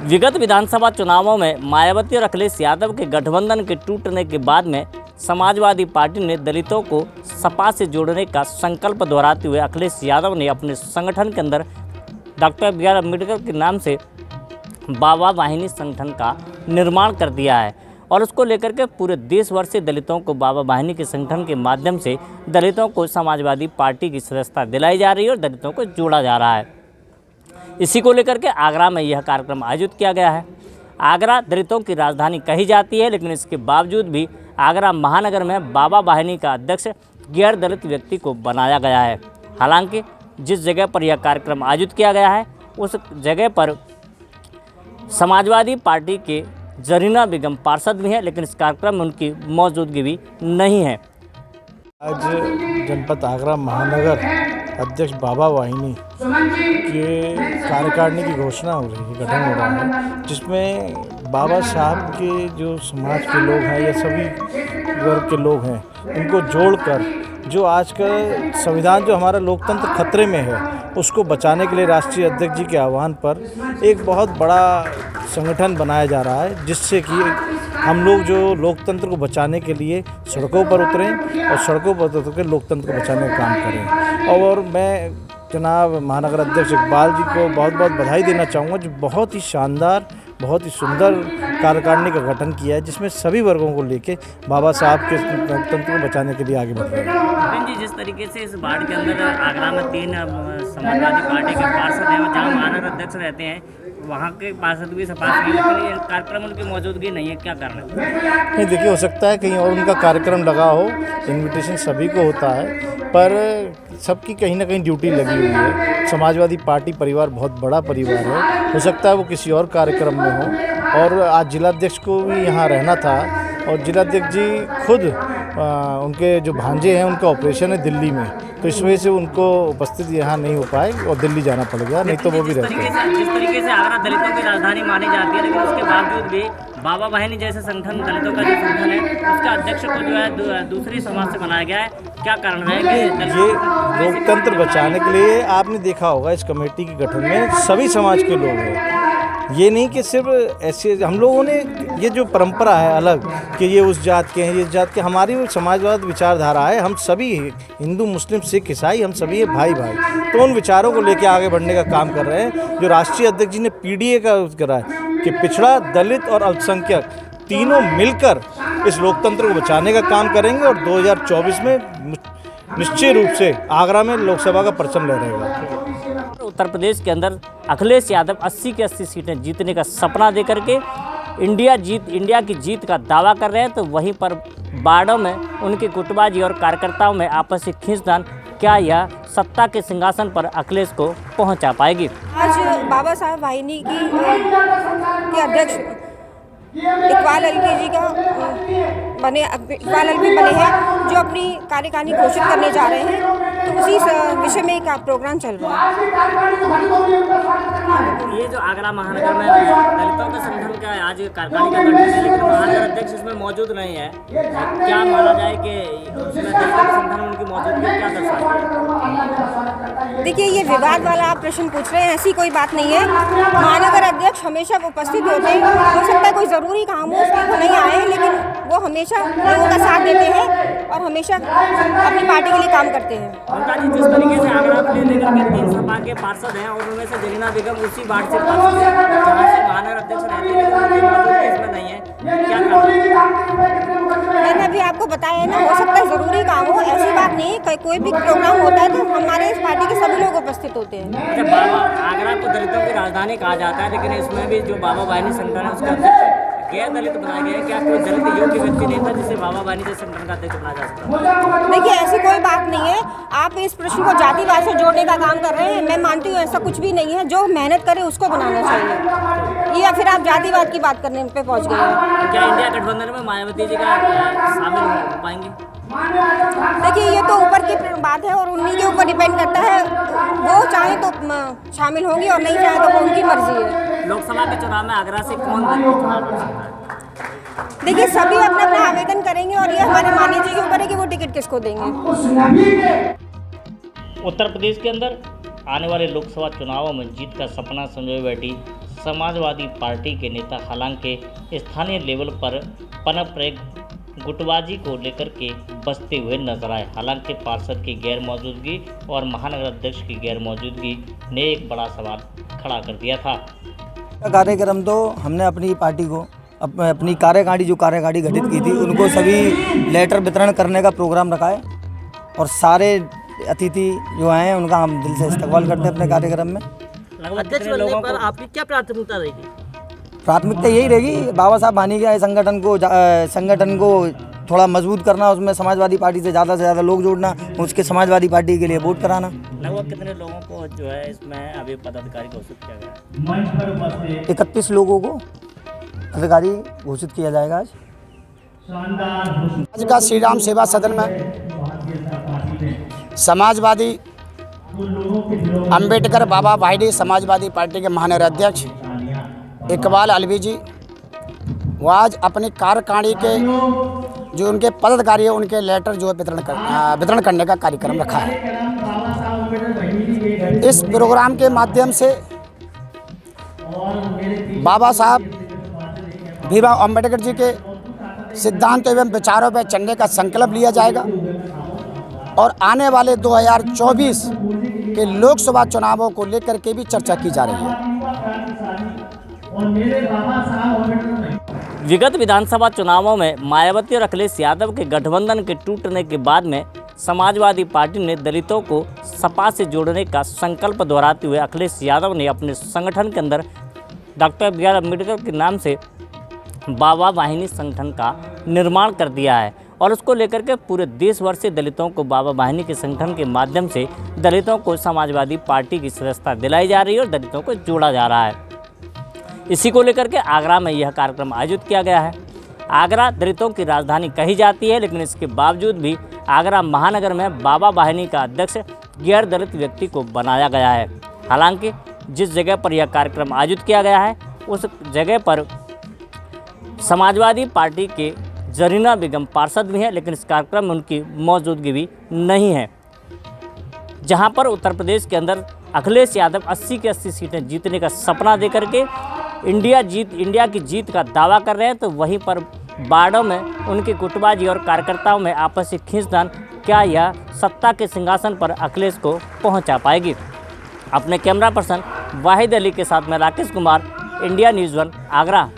विगत विधानसभा चुनावों में मायावती और अखिलेश यादव के गठबंधन के टूटने के बाद में समाजवादी पार्टी ने दलितों को सपा से जोड़ने का संकल्प दोहराते हुए अखिलेश यादव ने अपने संगठन के अंदर डॉक्टर बी आर अम्बेडकर के नाम से बाबा वाहिनी संगठन का निर्माण कर दिया है और उसको लेकर के पूरे देश भर से दलितों को बाबा वाहिनी के संगठन के माध्यम से दलितों को समाजवादी पार्टी की सदस्यता दिलाई जा रही है और दलितों को जोड़ा जा रहा है। इसी को लेकर के आगरा में यह कार्यक्रम आयोजित किया गया है। आगरा दलितों की राजधानी कही जाती है, लेकिन इसके बावजूद भी आगरा महानगर में बाबा वाहिनी का अध्यक्ष गैर दलित व्यक्ति को बनाया गया है। हालांकि जिस जगह पर यह कार्यक्रम आयोजित किया गया है उस जगह पर समाजवादी पार्टी के जरीना बेगम पार्षद भी हैं, लेकिन इस कार्यक्रम में उनकी मौजूदगी भी नहीं है। आज जनपद आगरा महानगर अध्यक्ष बाबा वाहिनी के कार्यकारिणी की घोषणा हो रही है, गठन हो रहा है, जिसमें बाबा साहब के जो समाज के लोग हैं या सभी वर्ग के लोग हैं उनको जोड़कर जो आज का संविधान जो हमारा लोकतंत्र खतरे में है उसको बचाने के लिए राष्ट्रीय अध्यक्ष जी के आह्वान पर एक बहुत बड़ा संगठन बनाया जा रहा है, जिससे कि हम लोग जो लोकतंत्र को बचाने के लिए सड़कों पर उतरें और सड़कों पर उतर कर लोकतंत्र को बचाने का काम करें। और मैं जनाब महानगर अध्यक्ष इकबाल जी को बहुत बहुत बधाई देना चाहूँगा, जो बहुत ही शानदार बहुत ही सुंदर कार्यकारिणी का गठन किया है, जिसमें सभी वर्गों को लेके बाबा साहब के लोकतंत्र को बचाने के लिए आगे बढ़ रहे हैं। जी, जिस तरीके से इस वार्ड के अंदर आगरा में 3 समाजवादी पार्टी के पार्षद हैं और जहाँ महानगर अध्यक्ष रहते हैं वहाँ के पार्षद भी सपा से, लेकिन ये कार्यक्रम उनकी मौजूदगी नहीं है, क्या कारण है? नहीं, देखिए, हो सकता है कहीं और उनका कार्यक्रम लगा हो, इन्विटेशन सभी को होता है, पर सबकी कहीं ना कहीं ड्यूटी लगी हुई है। समाजवादी पार्टी परिवार बहुत बड़ा परिवार है, हो सकता है वो किसी और कार्यक्रम में हो। और आज जिलाध्यक्ष को भी यहाँ रहना था और जिलाध्यक्ष जी खुद उनके जो भांजे हैं उनका ऑपरेशन है दिल्ली में, तो इस वजह से उनको उपस्थित यहाँ नहीं हो पाए और दिल्ली जाना पड़ेगा, नहीं तो वो भी रहते हैं। जिस तरीके से आगरा दलितों की राजधानी मानी जाती है, लेकिन उसके बावजूद भी बाबा वाहिनी जैसे संगठन दलितों का जो संगठन है उसका अध्यक्ष को जो है दूसरी समाज से बनाया गया है, क्या कारण है कि ये लोकतंत्र बचाने के लिए आपने देखा होगा इस कमेटी के गठन में सभी समाज के लोग हैं। ये नहीं कि सिर्फ ऐसे हम लोगों ने ये जो परंपरा है अलग कि ये उस जात के हैं ये इस जात के, हमारी समाजवाद विचारधारा है, हम सभी हिंदू मुस्लिम सिख ईसाई हम सभी भाई भाई, तो उन विचारों को लेकर आगे बढ़ने का काम कर रहे हैं। जो राष्ट्रीय अध्यक्ष जी ने पीडीए का करा है कि पिछड़ा दलित और अल्पसंख्यक तीनों मिलकर इस लोकतंत्र को बचाने का काम करेंगे और 2024 में निश्चित रूप से आगरा में लोकसभा का परचम लहराएगा। उत्तर प्रदेश के अंदर अखिलेश यादव 80 की 80 सीटें जीतने का सपना देकर के इंडिया की जीत का दावा कर रहे हैं, तो वहीं पर बाड़ों में उनके गुटबाजी और कार्यकर्ताओं में आपसी खींचतान, क्या यह सत्ता के सिंहासन पर अखिलेश को पहुंचा पाएगी? आज बाबा साहब वाहिनी के अध्यक्ष इकबाल अलवी जी का इकबाल अलवी बने हैं, जो अपनी कार्यकारिणी घोषित करने जा रहे हैं, तो उसी विषय में एक प्रोग्राम चल रहा है। ये जो आगरा महानगर में दलितों के संगठन का आज कार्यकारिणी का गठन है, लेकिन महानगर अध्यक्ष इसमें मौजूद नहीं है, क्या माना जाए कि उसमें दलितों के संगठन उनकी मौजूदगी क्या दर्शाती है? देखिए, ये विवाद वाला आप प्रश्न पूछ रहे हैं, ऐसी कोई बात नहीं है। महानगर अध्यक्ष हमेशा उपस्थित होते हैं, हो सकता है कोई ज़रूरी काम हो उसके नहीं आए, लेकिन वो हमेशा लोगों का साथ देते हैं और हमेशा अपनी पार्टी के लिए काम करते हैं। उनका जी जिस तरीके से आगरा में लेकर के 3 सपा के पार्षद हैं और उनमें से जरीना बेगम उसी वार्ड से पार्षद हैं जहाँ से महानगर अध्यक्ष रहते हैं, लेकिन उनकी मौजूदगी इसमें नहीं है, क्या कारण? मैंने अभी आपको बताया ना, हो सकता है ज़रूरी काम हो, ऐसी बात नहीं। कोई भी प्रोग्राम होता है तो हमारे इस पार्टी के सभी लोग उपस्थित होते हैं। अच्छा, बाबा आगरा को दलितों की राजधानी कहा जाता है, लेकिन इसमें भी जो बाबा वाहिनी संगठन है उसका अध्यक्ष गैर दलित बनाया गया है, क्या कोई दलित योग्य व्यक्ति नहीं था जिसे बाबा वाहिनी जैसे संगठन का अध्यक्ष बनाया जा सकता? देखिए, ऐसी कोई बात नहीं है। आप इस प्रश्न को जातिवाद से जोड़ने का काम कर रहे हैं, मैं मानती हूँ ऐसा कुछ भी नहीं है। जो मेहनत करे उसको बनाना चाहिए, या फिर आप जातिवाद की बात करने पे पहुँच गए हैं। क्या इंडिया गठबंधन में मायावती जी का शामिल हो पाएंगे? देखिए, ये तो ऊपर की बात है और उन्हीं के ऊपर डिपेंड करता है, वो चाहे तो शामिल होंगी और नहीं चाहे तो वो उनकी मर्जी है। लोकसभा के चुनाव में आगरा से कौन चुनाव लड़ सकता है? देखिए, सभी अपना अपना आवेदन करेंगे और ये हमारे माननीय जी के ऊपर है कि वो टिकट किसको देंगे। उत्तर प्रदेश के अंदर आने वाले लोकसभा चुनावों में जीत का सपना संजोए बैठी समाजवादी पार्टी के नेता हालांकि स्थानीय लेवल पर पनप रहे गुटबाजी को लेकर के बचते हुए नजर आए। हालांकि पार्षद की गैर मौजूदगी और महानगर अध्यक्ष की गैर मौजूदगी ने एक बड़ा सवाल खड़ा कर दिया था। कार्यक्रम तो हमने अपनी पार्टी को अपनी जो कार्यकारिणी गठित की थी उनको सभी लेटर वितरण करने का प्रोग्राम रखा है और सारे अतिथि जो हैं उनका हम दिल से इस्तकबाल करते हैं अपने कार्यक्रम में। अध्यक्ष बनने पर आपकी क्या प्राथमिकता रहेगी? प्राथमिकता यही रहेगी बाबा साहब वाहिनी के संगठन को थोड़ा मजबूत करना, उसमें समाजवादी पार्टी से ज़्यादा लोग जोड़ना, उसके समाजवादी पार्टी के लिए वोट कराना। लगभग कितने लोगों को जो है इसमें अभी पदाधिकारी घोषित किया गया है? 31 लोगों को अधिकारी घोषित किया जाएगा। आज का श्री राम सेवा सदन में समाजवादी अंबेडकर बाबा वाहिनी समाजवादी पार्टी के महानगर अध्यक्ष इकबाल अलवी जी वो आज अपनी कार्यकारिणी के जो उनके पदाधिकारी है उनके लेटर जो वितरण करने का कार्यक्रम रखा है। इस प्रोग्राम के माध्यम से बाबा साहब भीमराव अंबेडकर जी के सिद्धांत एवं विचारों पर चलने का संकल्प लिया जाएगा और आने वाले 2024 के लोकसभा चुनावों को लेकर के भी चर्चा की जा रही है। विगत विधानसभा चुनावों में मायावती और अखिलेश यादव के गठबंधन के टूटने के बाद में समाजवादी पार्टी ने दलितों को सपा से जोड़ने का संकल्प दोहराते हुए अखिलेश यादव ने अपने संगठन के अंदर डॉक्टर बी आर अम्बेडकर के नाम से बाबा वाहिनी संगठन का निर्माण कर दिया है और उसको लेकर के पूरे देश भर से दलितों को बाबा वाहिनी के संगठन के माध्यम से दलितों को समाजवादी पार्टी की सदस्यता दिलाई जा रही है और दलितों को जोड़ा जा रहा है। इसी को लेकर के आगरा में यह कार्यक्रम आयोजित किया गया है। आगरा दलितों की राजधानी कही जाती है, लेकिन इसके बावजूद भी आगरा महानगर में बाबा वाहिनी का अध्यक्ष गैर दलित व्यक्ति को बनाया गया है। हालांकि जिस जगह पर यह कार्यक्रम आयोजित किया गया है उस जगह पर समाजवादी पार्टी के जरीना बेगम पार्षद भी हैं, लेकिन इस कार्यक्रम में उनकी मौजूदगी भी नहीं है। जहां पर उत्तर प्रदेश के अंदर अखिलेश यादव 80 के 80 सीटें जीतने का सपना देकर के इंडिया की जीत का दावा कर रहे हैं, तो वहीं पर बाड़ों में उनकी गुटबाजी और कार्यकर्ताओं में आपसी खींचतान क्या यह सत्ता के सिंहासन पर अखिलेश को पहुंचा पाएगी? अपने कैमरा पर्सन वाहिद अली के साथ में राकेश कुमार, इंडिया न्यूज़ 1 आगरा।